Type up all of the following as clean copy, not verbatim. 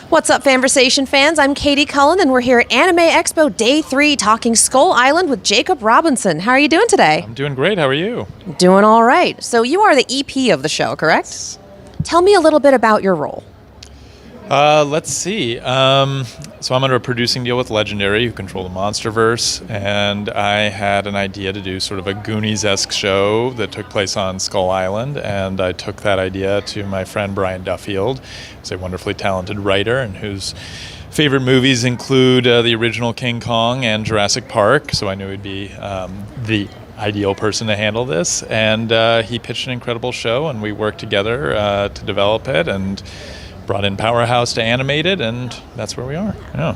What's up, FANVERSATION fans? I'm Katie Cullen, and we're here at Anime Expo Day 3 talking Skull Island with Jacob Robinson. How are you doing today? I'm doing great. How are you? Doing all right. So you are the EP of the show, correct? Tell me a little bit about your role. Let's see. So I'm under a producing deal with Legendary, who control the Monsterverse, and I had an idea to do sort of a Goonies-esque show that took place on Skull Island, and I took that idea to my friend Brian Duffield, who's a wonderfully talented writer and whose favorite movies include the original King Kong and Jurassic Park, so I knew he'd be the ideal person to handle this, and he pitched an incredible show, and we worked together to develop it, and brought in Powerhouse to animate it, and that's where we are. Yeah.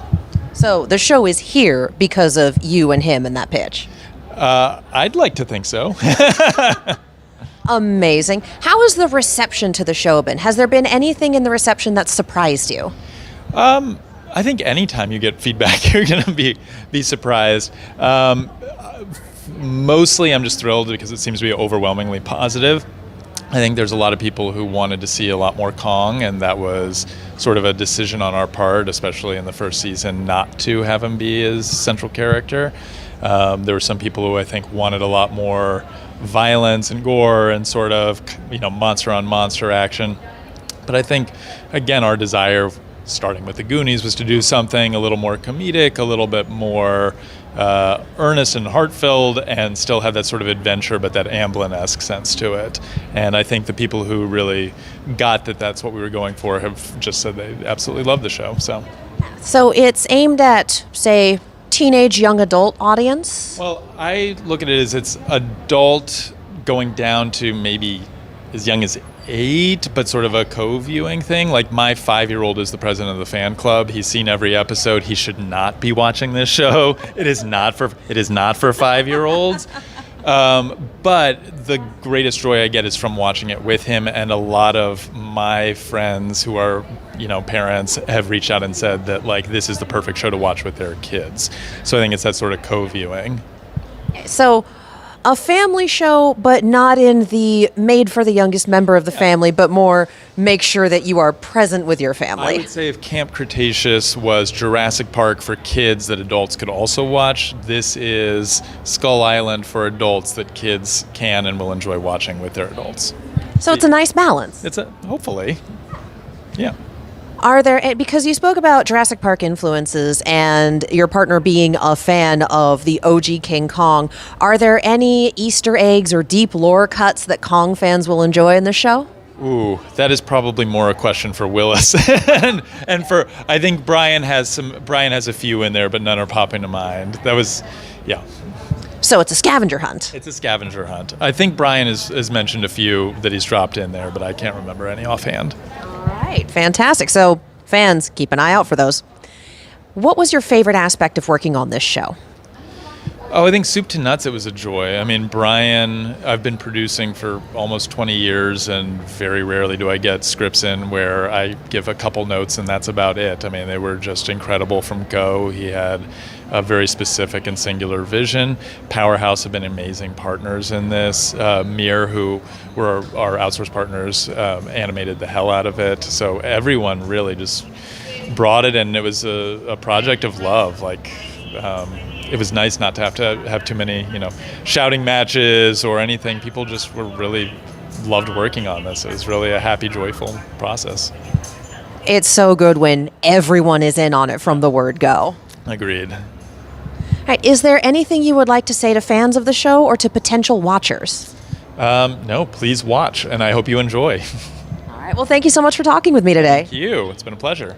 So the show is here because of you and him and that pitch. I'd like to think so. Amazing. How has the reception to the show been? Has there been anything in the reception that surprised you? I think anytime you get feedback, you're going to be surprised. Mostly I'm just thrilled because it seems to be overwhelmingly positive. I think there's a lot of people who wanted to see a lot more Kong, and that was sort of a decision on our part, especially in the first season, not to have him be his central character. There were some people who I think wanted a lot more violence and gore and sort of, monster on monster action. But I think, again, our desire, starting with the Goonies, was to do something a little more comedic, a little bit more earnest and heart-filled, and still have that sort of adventure, but that Amblin-esque sense to it. And I think the people who really got that that's what we were going for have just said they absolutely love the show. So it's aimed at, say, teenage, young adult audience? Well, I look at it as it's adult going down to maybe as young as 8, but sort of a co-viewing thing. Like, my 5-year-old is the president of the fan club. He's seen every episode. He should not be watching this show. It is not for 5-year-olds. But the greatest joy I get is from watching it with him, and a lot of my friends who are, parents have reached out and said that, this is the perfect show to watch with their kids. So I think it's that sort of co-viewing. So a family show, but not in the made for the youngest member of the family, but more make sure that you are present with your family. I would say if Camp Cretaceous was Jurassic Park for kids that adults could also watch, this is Skull Island for adults that kids can and will enjoy watching with their adults. So it's a nice balance. Hopefully. Yeah. Are there, because you spoke about Jurassic Park influences and your partner being a fan of the OG King Kong, are there any Easter eggs or deep lore cuts that Kong fans will enjoy in the show? Ooh, that is probably more a question for Willis. and for, I think Brian has a few in there, but none are popping to mind. Yeah. So it's a scavenger hunt. It's a scavenger hunt. I think Brian has mentioned a few that he's dropped in there, but I can't remember any offhand. All right, fantastic. So fans, keep an eye out for those. What was your favorite aspect of working on this show? Oh, I think soup to nuts, it was a joy. I mean, Brian, I've been producing for almost 20 years, and very rarely do I get scripts in where I give a couple notes and that's about it. I mean, they were just incredible from go. He had a very specific and singular vision. Powerhouse have been amazing partners in this. Mir, who were our outsource partners, animated the hell out of it. So everyone really just brought it, and it was a project of love. It was nice not to have too many, shouting matches or anything. People just really loved working on this. It was really a happy, joyful process. It's so good when everyone is in on it from the word go. Agreed. All right, is there anything you would like to say to fans of the show or to potential watchers? No, please watch, and I hope you enjoy. All right, well, thank you so much for talking with me today. Thank you. It's been a pleasure.